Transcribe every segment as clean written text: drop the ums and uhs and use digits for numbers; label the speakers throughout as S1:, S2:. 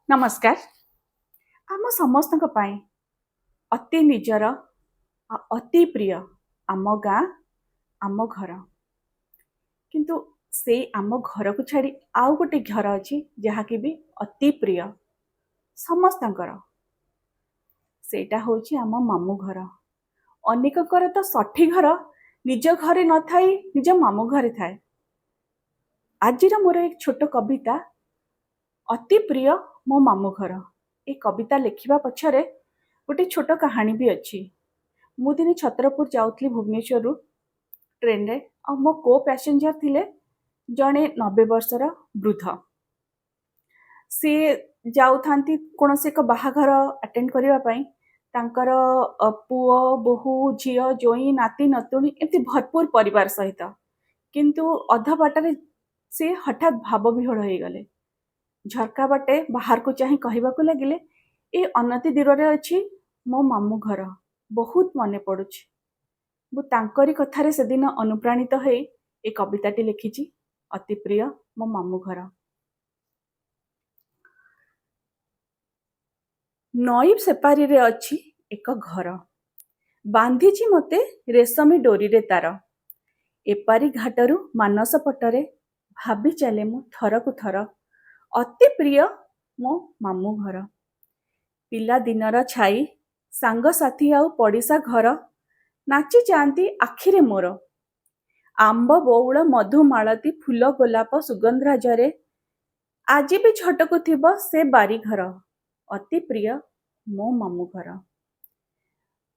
S1: नमस्कार। आम समस्त अति निजर अति प्रिय आम गाँ आम घर किंतु से आम घर को छाड़ी आउ गोटे घर अच्छी जहाँकि भी अति प्रिय समस्तंकर सेटा होची आम मामू घर। अनेककर तो साठी घर निज घरे न थाई निज मामू घरे थाए। आज मोर एक छोट कविता अति प्रिय मो मामू घर। ये कविता लिखिबा पछरे गोटे छोट कहानी भी अच्छी। मु दिने छत्रपुर जाऊथली भुवनेश्वर ट्रेन रे और मो को पैसेंजर थिले जड़े 90 वर्षर वृद्ध। सी जाऊथांती कोनोसी एक बाहाघर अटेंड करिवा पई तांकर पुओ बोहू झियो जोई नाती नतुणी एमती भरपूर परिवार सहित किंतु अध बाटरे से हठात भाव विहड़ हो गले। झरका बाटे बाहर को चाहे कहवाक लगिले ए अनति दूर अच्छी मो मामू घर बहुत मन पड़ुछि। मु तांकरी कथारे से दिन अनुप्राणित हो ए कविताटी लिखिछि अति प्रिय मो मामू घर। नई सेपारी रे अच्छी एक घर बांधीछि मते रेशमी डोरी रे तार। एपारी घाटरू मानस पटरे भाभी चले मु थर को थर अति प्रिय मो मामू घर। पिला दिनर छाई सांग साथी आउ पड़िसा घर नाची जाती आखिरे मोर। आंब बौड़ मधुमालती फूल गोलाप सुगंधराजरे आज भी झटकु थिबो से बारी घर अति प्रिय मो मामू घर।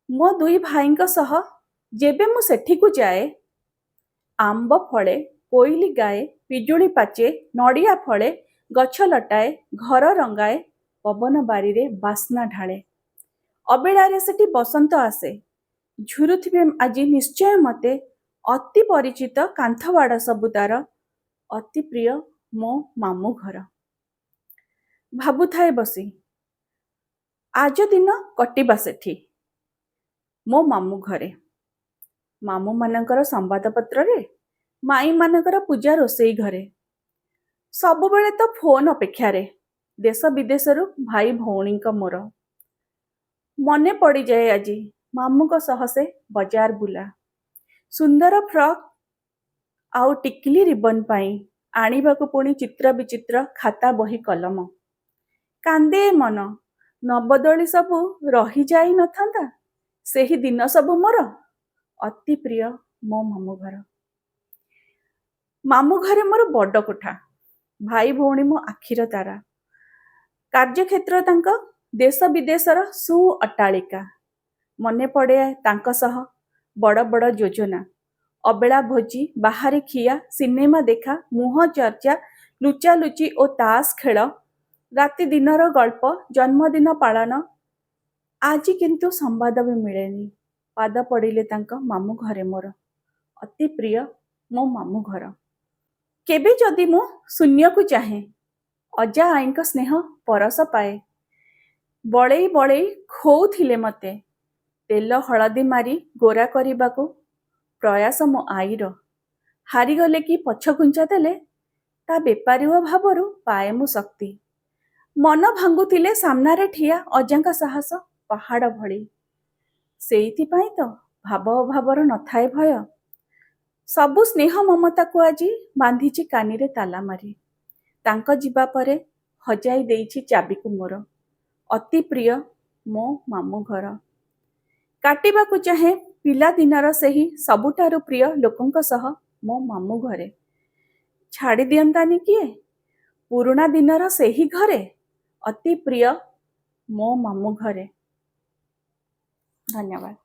S1: मो दुई भाईंक सह जेबे मु सेठी को जाए आंब फले कोइली गाए पिजुली पाचे नड़िया फले गछ लटाए घर रंगाए पवन बारी रे बास्ना ढाले अबेलारे सेठी बसंत आसे झुरुथिबे आज निश्चय मते अति परिचित कांथवाड़ सबु तार अति प्रिय मो मामू घर। भाबुथाए बसी आज दिन कटिबा सेठी मो मामू घरे मामू मानकर संवाद पत्र रे माई मानकर पूजा रोसई घरे सब बेले तो फोन अपेक्षा रे देश विदेशरू भाई भौणी मोर मने पड़ी जाए आज मामू को सह से बाजार बुला सुंदर फ्रॉक आउ टिकली रिबन पाई आनिबाकु पुणी चित्र विचित्र खाता बही कलम कांदे मन न बदली सबू रही जाई न थांता सेही दिन सबू मोर अति प्रिय मो मामू घर। मामू घरे मोर बड़ कोठा भाई भौणी मो आखिर तारा कार्यक्षेत्र तांक देश विदेशर सु अट्टालिका मने पड़े तांक सह बड़ बड़ योजना अबेला भोजी बाहरी खिया सिनेमा देखा मुह चर्चा लुचा लुची ओ तास खेल राति दिनर गल्प जन्मदिन पालन आज किंतु संवाद भी मिलेनी पाद पड़िले तांक मामू घरे मोर अति प्रिय मो मामू घर। केबे जदि मु शून्य को चाहे अजा आईक स्नेह परस पाए बड़े बड़े खोउथिले मते तेल हलदी मारी गोरा करबाकू प्रयास मो आईर हारीगले कि पछ घुंचा देले ता बेपारी भावरू पाए मु शक्ति मन भांगुथिले सामनारे ठिया अजांका साहस पहाड़ भली सेइथि पाई तो भाव अभावर नथाए भय सबु स्नेह ममता को आज बांधीची कानी रे ताला मारी तांक जीवा परे हजाई देइछि चाबी को मोर अति प्रिय मो मामू घर। काटिबा को चाहे पिला दिनर सेही सबुठारु प्रिय लोकंक सह मो मामू घरे छाड़ी दियंतानी किए पुरुणा दिनर सेही घरे अति प्रिय मो मामू घरे। धन्यवाद।